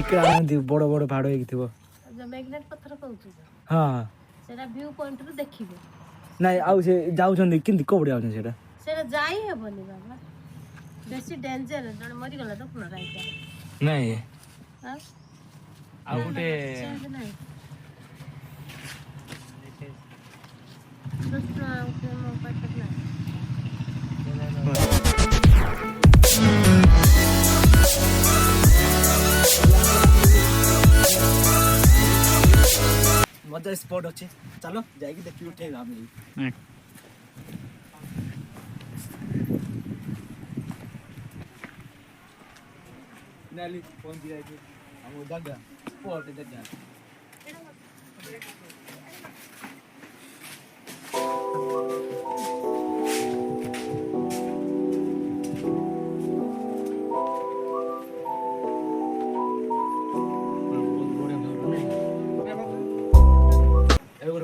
Ticket ଆଣନ୍ତି ବଡ଼ ବଡ଼ ପାହାଡ଼ ହେଇକି ଥିବ। ମ୍ୟାଗ୍ନେଟ୍ ପଥର କହୁଛୁ ହଁ ସେଟା ଭ୍ୟୁ ପଏଣ୍ଟରୁ ଦେଖିବେ। ନାଇଁ ଆଉ ସେ ଯାଉଛନ୍ତି କେମିତି କୋଉଠି ଯାଉଛନ୍ତି ସେଇଟା? ସେଇଟା ଯାଇ ହେବନି ବାବା, ବେଶୀ ଡେଞ୍ଜର। ଜଣେ ମରିଗଲା ତ ପୁଣି ରାଇଟା। ନାଇଁ ଆଉ ଗୋଟେ ସେମିତି ନାହିଁ। ମୋ ପାଖରେ ନାହିଁ। मजा स्पॉट अच्छे चलो जाएगी देखी उठेगा हम नाली फोन दिया है हम दादा स्पॉट इधर जा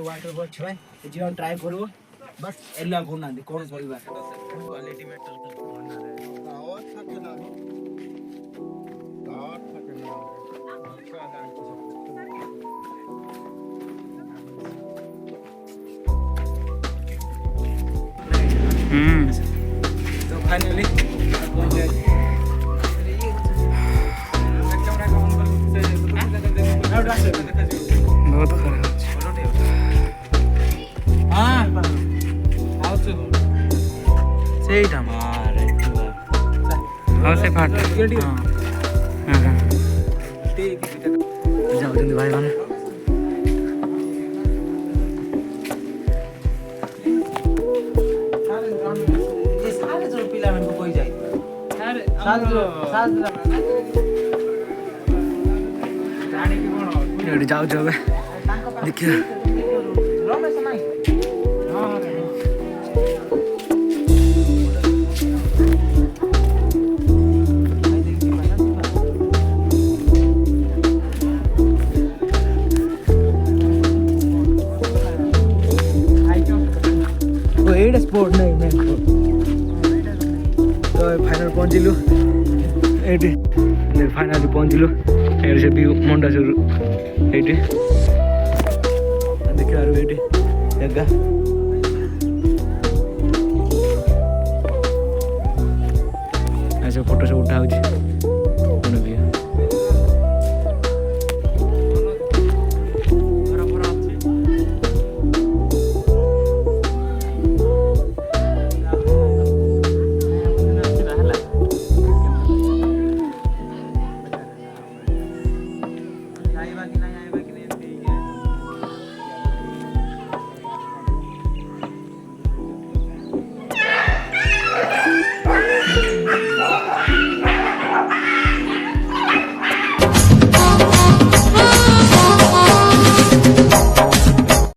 वाटर बॉल छुए जीवन ट्राई करू बस एला को ना कौन करबा क्वालिटी मैटर करना है और থাকে না और থাকে না तो फाइनली बहुत खराब ସେଇଟା ମାରେ ହଁ ସେ ଫାଟ ଯାଉଛନ୍ତି ଭାଇମାନେ ପିଲାମାନଙ୍କୁ କହିଯାଇ ଏଠି ଯାଉଛୁ ଏବେ ଦେଖିବା एटा स्पोर्ट नहीं मेन तो फाइनल पहुँचलु ये फाइनली पहुँचलु ये से व्यू मंडासुर ये देखिए ये जगह ऐसे फोटो सब उठा